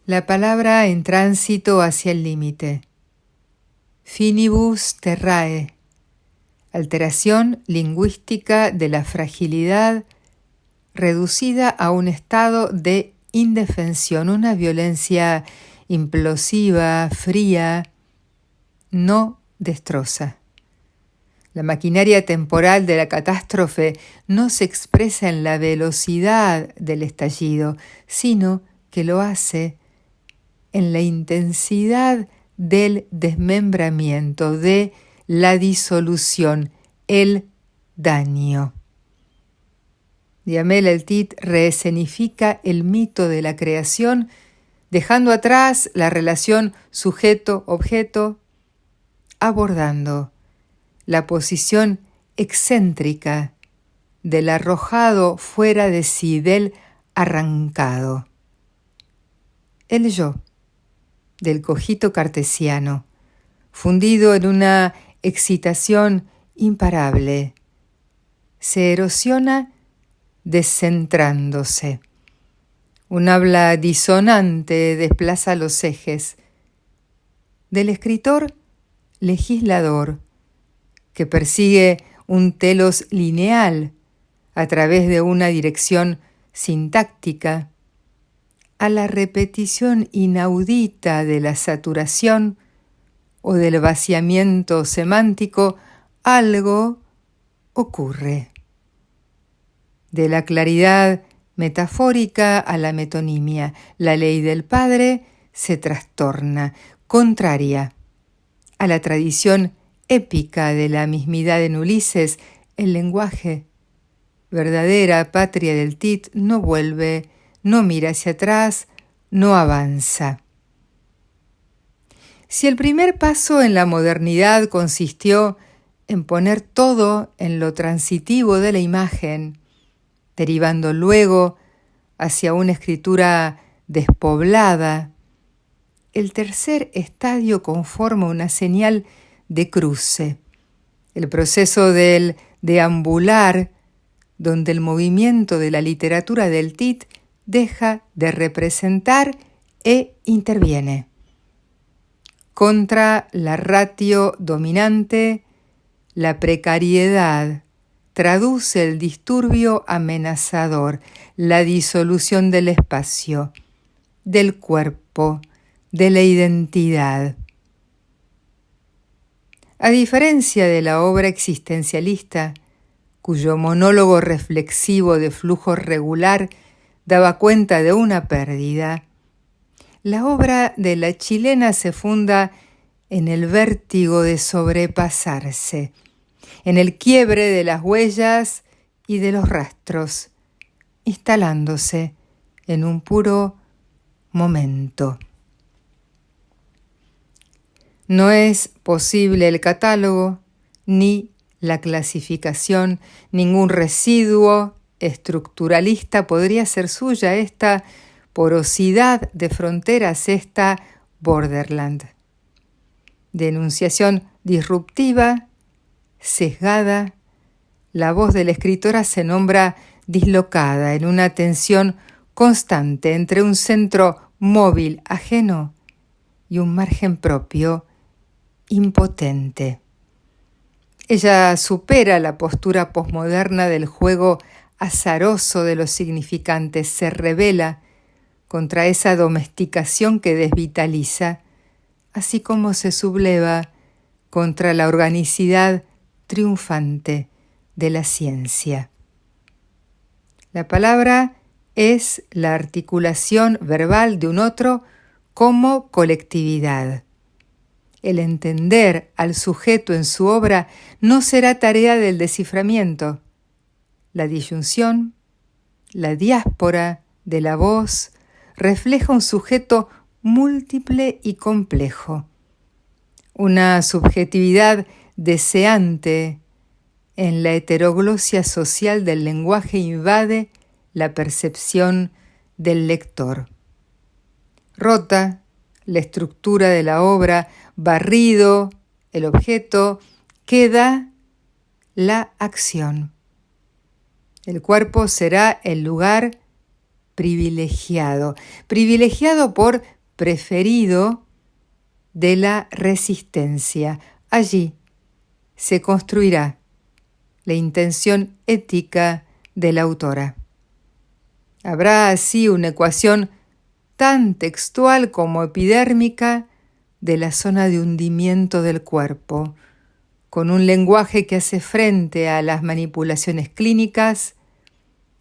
La palabra en tránsito hacia el límite. Finibus terrae. Alteración lingüística de la fragilidad reducida a un estado de indefensión, una violencia implosiva, fría, no destroza. La maquinaria temporal de la catástrofe no se expresa en la velocidad del estallido, sino que lo hace en la intensidad del desmembramiento, de la disolución, el daño. Diamel el Tit reescenifica el mito de la creación, dejando atrás la relación sujeto-objeto, abordando la posición excéntrica del arrojado fuera de sí, del arrancado. El yo, del cogito cartesiano, fundido en una excitación imparable, se erosiona descentrándose. Un habla disonante desplaza los ejes del escritor legislador que persigue un telos lineal a través de una dirección sintáctica, a la repetición inaudita de la saturación o del vaciamiento semántico, algo ocurre. De la claridad metafórica a la metonimia, la ley del Padre se trastorna, contraria a la tradición épica de la mismidad en Ulises, el lenguaje, verdadera patria del Tit, no vuelve, no mira hacia atrás, no avanza. Si el primer paso en la modernidad consistió en poner todo en lo transitivo de la imagen, derivando luego hacia una escritura despoblada, el tercer estadio conforma una señal de cruce, el proceso del deambular, donde el movimiento de la literatura del Tit deja de representar e interviene. Contra la ratio dominante, la precariedad traduce el disturbio amenazador, la disolución del espacio, del cuerpo, de la identidad. A diferencia de la obra existencialista, cuyo monólogo reflexivo de flujo regular daba cuenta de una pérdida, la obra de la chilena se funda en el vértigo de sobrepasarse, en el quiebre de las huellas y de los rastros, instalándose en un puro momento. No es posible el catálogo, ni la clasificación, ningún residuo estructuralista podría ser suya esta porosidad de fronteras, esta borderland. De enunciación disruptiva, sesgada, la voz de la escritora se nombra dislocada en una tensión constante entre un centro móvil ajeno y un margen propio impotente. Ella supera la postura posmoderna del juego azaroso de los significantes, se rebela contra esa domesticación que desvitaliza, así como se subleva contra la organicidad triunfante de la ciencia. La palabra es la articulación verbal de un otro como colectividad. El entender al sujeto en su obra no será tarea del desciframiento. La disyunción, la diáspora de la voz, refleja un sujeto múltiple y complejo, una subjetividad deseante. En la heteroglosia social del lenguaje invade la percepción del lector. Rota la estructura de la obra, barrido el objeto, queda la acción. El cuerpo será el lugar privilegiado por preferido de la resistencia. Allí se construirá la intención ética de la autora. Habrá así una ecuación tan textual como epidérmica de la zona de hundimiento del cuerpo, con un lenguaje que hace frente a las manipulaciones clínicas,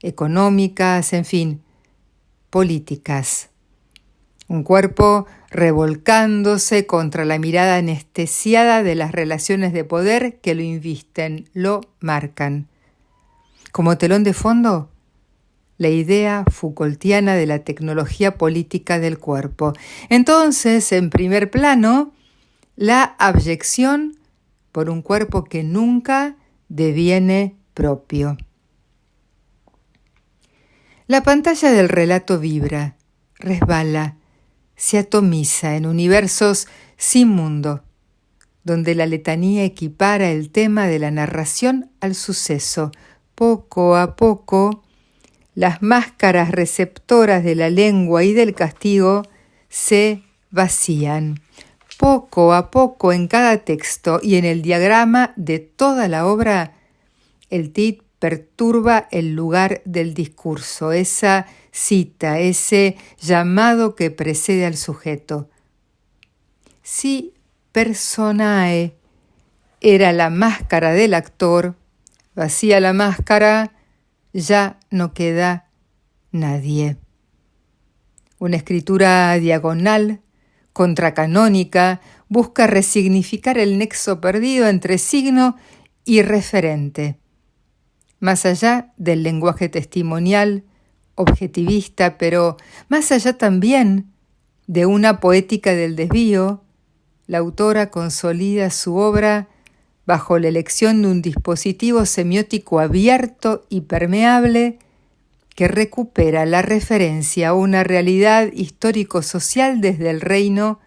económicas, en fin, políticas. Un cuerpo revolcándose contra la mirada anestesiada de las relaciones de poder que lo invisten, lo marcan. Como telón de fondo, la idea Foucaultiana de la tecnología política del cuerpo. Entonces, en primer plano, la abyección por un cuerpo que nunca deviene propio. La pantalla del relato vibra, resbala, se atomiza en universos sin mundo, donde la letanía equipara el tema de la narración al suceso. Poco a poco, las máscaras receptoras de la lengua y del castigo se vacían. Poco a poco en cada texto y en el diagrama de toda la obra, el TIT perturba el lugar del discurso, esa cita, ese llamado que precede al sujeto. Si personae era la máscara del actor, vacía la máscara, ya no queda nadie. Una escritura diagonal, contracanónica, busca resignificar el nexo perdido entre signo y referente. Más allá del lenguaje testimonial, objetivista, pero más allá también de una poética del desvío, la autora consolida su obra bajo la elección de un dispositivo semiótico abierto y permeable que recupera la referencia a una realidad histórico-social desde el reino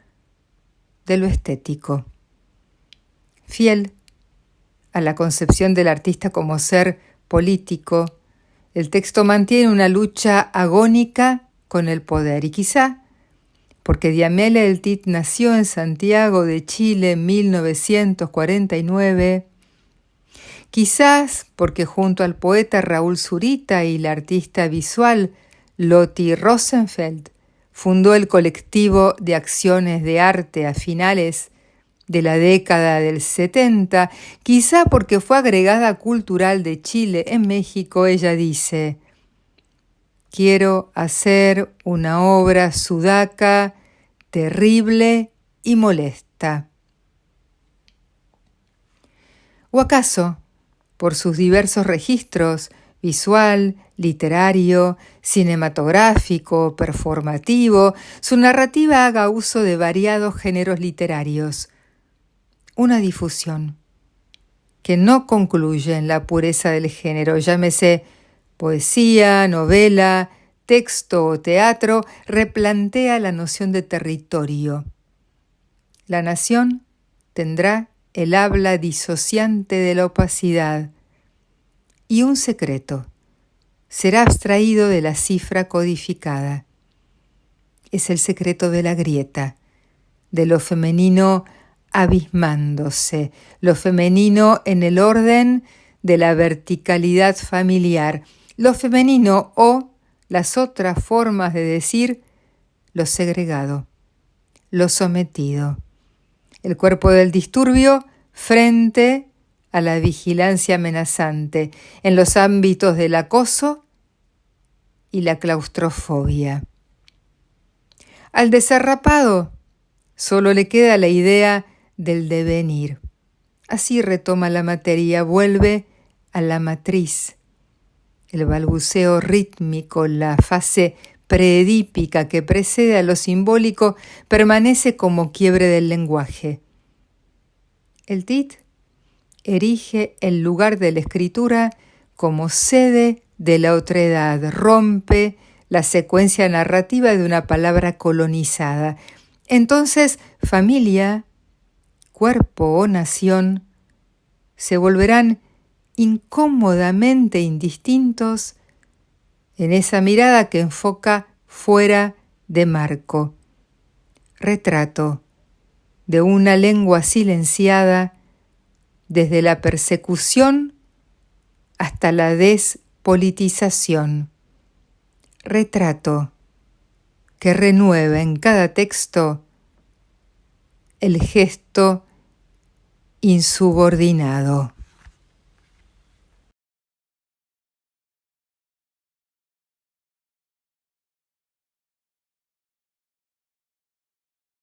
de lo estético. Fiel a la concepción del artista como ser político, el texto mantiene una lucha agónica con el poder y quizá porque Diamela El Tit nació en Santiago de Chile en 1949, quizás porque junto al poeta Raúl Zurita y la artista visual Lotti Rosenfeld fundó el colectivo de acciones de arte a finales de la década del 70, quizá porque fue agregada cultural de Chile en México, ella dice: quiero hacer una obra sudaca, terrible y molesta. ¿O acaso, por sus diversos registros, visual, literario, cinematográfico, performativo, su narrativa haga uso de variados géneros literarios? Una difusión que no concluye en la pureza del género, llámese poesía, novela, texto o teatro, replantea la noción de territorio. La nación tendrá el habla disociante de la opacidad y un secreto será abstraído de la cifra codificada. Es el secreto de la grieta, de lo femenino abismándose, lo femenino en el orden de la verticalidad familiar, lo femenino o las otras formas de decir lo segregado, lo sometido. El cuerpo del disturbio frente a la vigilancia amenazante en los ámbitos del acoso y la claustrofobia. Al desarrapado solo le queda la idea del devenir. Así retoma la materia, vuelve a la matriz. El balbuceo rítmico, la fase preedípica que precede a lo simbólico, permanece como quiebre del lenguaje. El TIT erige el lugar de la escritura como sede de la otredad, rompe la secuencia narrativa de una palabra colonizada. Entonces, familia, cuerpo o nación se volverán incómodamente indistintos en esa mirada que enfoca fuera de marco, retrato de una lengua silenciada desde la persecución hasta la despolitización. Retrato que renueva en cada texto el gesto insubordinado.